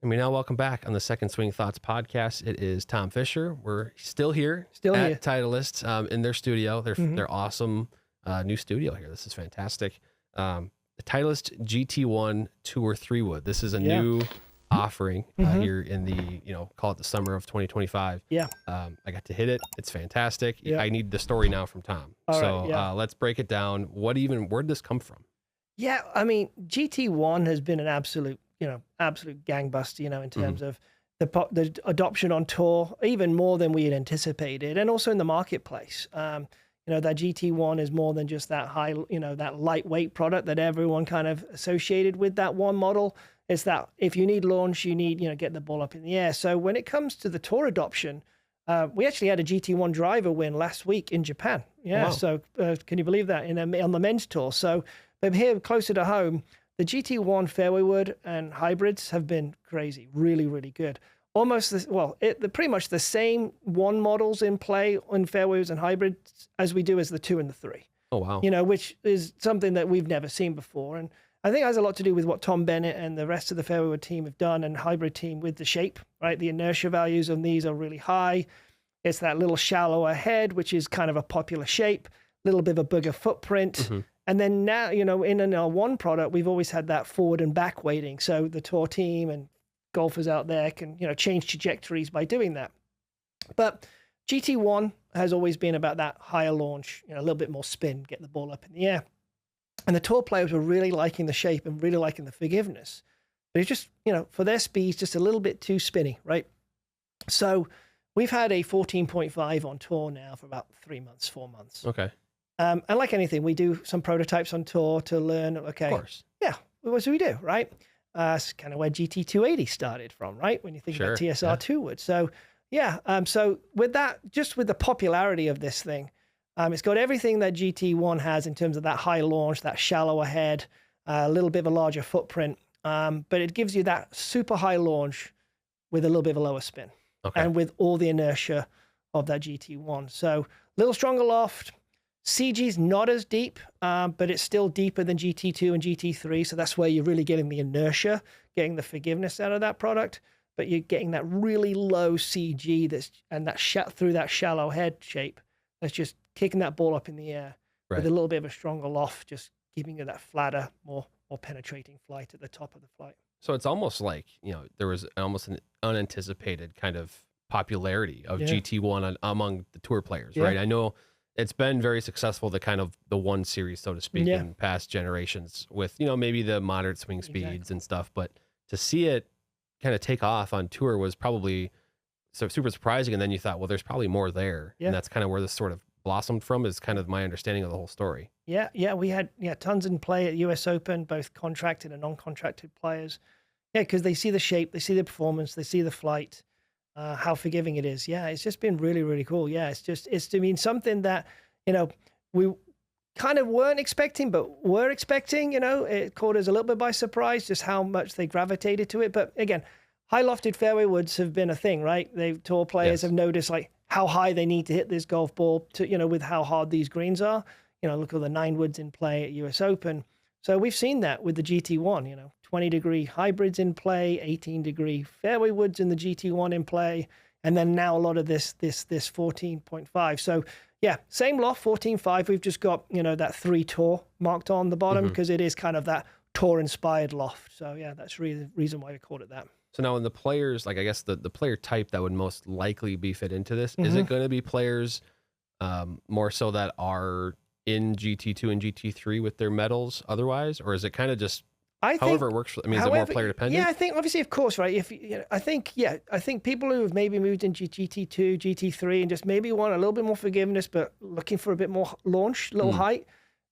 And we now welcome back on the Second Swing Thoughts podcast. It is Tom Fisher. We're still here at Titleist in their studio. They're awesome new studio here. This is fantastic. The Titleist GT1 Tour 3Wood. This is a new offering here in the, call it the summer of 2025. Yeah. I got to hit it. It's fantastic. Yeah. I need the story now from Tom. Let's break it down. Where'd this come from? Yeah, I mean, GT1 has been an absolute gangbuster, in terms of the adoption on tour, even more than we had anticipated, and also in the marketplace. That GT1 is more than just that high, that lightweight product that everyone kind of associated with that one model. It's that if you need launch, you need, get the ball up in the air. So when it comes to the tour adoption, we actually had a GT1 driver win last week in Japan. Yeah, wow. So can you believe that on the men's tour? So, but here closer to home, the GT1 Fairway Wood and hybrids have been crazy, really, really good. Almost, pretty much the same one models in play on fairways and hybrids as we do as the 2 and the 3. Oh, wow. Which is something that we've never seen before. And I think it has a lot to do with what Tom Bennett and the rest of the Fairway Wood team have done and hybrid team with the shape, right? The inertia values on these are really high. It's that little shallower head, which is kind of a popular shape, a little bit of a bigger footprint. Mm-hmm. And then now, in our one product, we've always had that forward and back weighting. So the tour team and golfers out there can, change trajectories by doing that. But GT1 has always been about that higher launch, a little bit more spin, get the ball up in the air. And the tour players were really liking the shape and really liking the forgiveness. But it's just, for their speeds, just a little bit too spinny, right? So we've had a 14.5 on tour now for about 4 months. Okay. And like anything, we do some prototypes on tour to learn, okay. Of course. Yeah, what do we do, right? It's kind of where GT280 started from, right? When you think about TSR2 Wood. So, so with that, just with the popularity of this thing, it's got everything that GT1 has in terms of that high launch, that shallower head, a little bit of a larger footprint, but it gives you that super high launch with a little bit of a lower spin and with all the inertia of that GT1. So a little stronger loft. CG's not as deep, but it's still deeper than GT2 and GT3. So that's where you're really getting the inertia, getting the forgiveness out of that product. But you're getting that really low CG through that shallow head shape. That's just kicking that ball up in the air with a little bit of a stronger loft, just giving you that flatter, more penetrating flight at the top of the flight. So it's almost like, there was almost an unanticipated kind of popularity of GT1 among the tour players, right? I know it's been very successful, the one series, so to speak, in past generations with, maybe the moderate swing speeds and stuff. But to see it kind of take off on tour was probably super surprising. And then you thought, well, there's probably more there. Yeah. And that's kind of where this sort of blossomed from, is kind of my understanding of the whole story. Yeah. We had tons in play at US Open, both contracted and non-contracted players. Yeah, because they see the shape, they see the performance, they see the flight. How forgiving it is. Yeah, it's just been really, really cool. Yeah, it's something that, we kind of weren't expecting, but were expecting, it caught us a little bit by surprise, just how much they gravitated to it. But again, high lofted fairway woods have been a thing, right? Tour players have noticed like how high they need to hit this golf ball to, with how hard these greens are. Look at the 9 woods in play at US Open. So we've seen that with the GT1, 20-degree hybrids in play, 18-degree fairway woods in the GT1 in play, and then now a lot of this 14.5. So yeah, same loft, 14.5. We've just got, that 3Tour marked on the bottom because it is kind of that tour-inspired loft. So yeah, that's really the reason why we called it that. So now in the players, like I guess the player type that would most likely be fit into this, is it going to be players more so that are in GT2 and GT3 with their medals otherwise, or is it kind of just however it works? Is it more player dependent? Yeah, I think obviously, of course, right? I think people who have maybe moved into GT2, GT3, and just maybe want a little bit more forgiveness, but looking for a bit more launch, little height,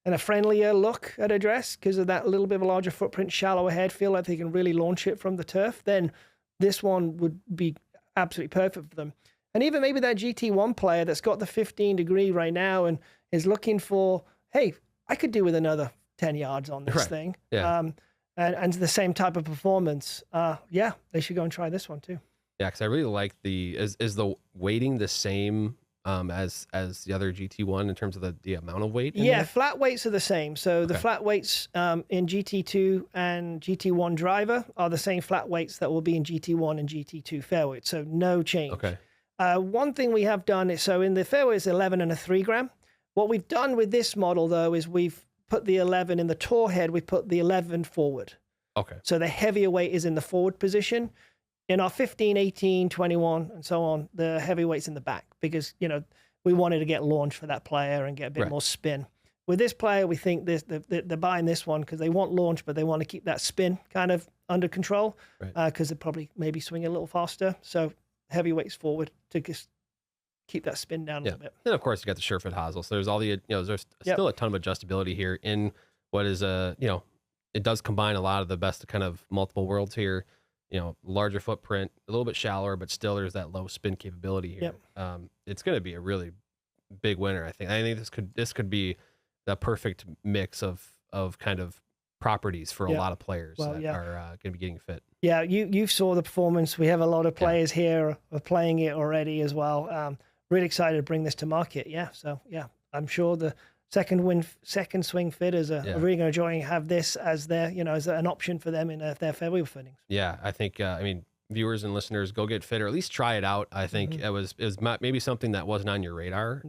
and a friendlier look at a dress because of that little bit of a larger footprint, shallower head, feel like they can really launch it from the turf, then this one would be absolutely perfect for them. And even maybe that GT1 player that's got the 15-degree right now and is looking for, hey, I could do with another 10 yards on this thing. Yeah. And the same type of performance. They should go and try this one too. Yeah, because I really like is the weighting the same as the other GT1 in terms of the amount of weight? Yeah, flat weights are the same. So the flat weights in GT2 and GT1 driver are the same flat weights that will be in GT1 and GT2 fairway. So no change. Okay. One thing we have done is, so in the fairway is 11 and a 3 gram. What we've done with this model though is we've put the 11 in the tour head. We put the 11 forward. Okay. So the heavier weight is in the forward position. In our 15, 18, 21, and so on, the heavyweight's in the back because, you know, we wanted to get launch for that player and get a bit more spin. With this player, we think they're buying this one because they want launch, but they want to keep that spin kind of under control because they probably maybe swing a little faster. So heavyweight's forward to just keep that spin down a little bit. And of course, you got the Sherford hosel. So there's all the, you know, there's still a ton of adjustability here in what is you know, it does combine a lot of the best kind of multiple worlds here. You know, larger footprint, a little bit shallower, but still there's that low spin capability here. It's going to be a really big winner, I think. I think this could be the perfect mix of kind of properties for a lot of players that are going to be getting fit. Yeah, you saw the performance. We have a lot of players here are playing it already as well. Really excited to bring this to market. Yeah, so yeah, I'm sure the second swing fitters are really going to enjoy have this as their, you know, as an option for them in their fairway fittings. Yeah, I think I mean, viewers and listeners, go get fit or at least try it out. I think it was maybe something that wasn't on your radar,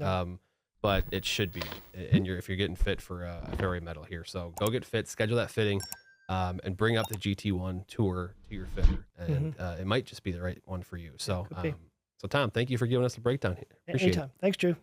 but it should be. And if you're getting fit for a fairway metal here, so go get fit, schedule that fitting, and bring up the GT1 Tour to your fitter, and it might just be the right one for you. So, so Tom, thank you for giving us the breakdown here. Appreciate it. Thanks, Drew.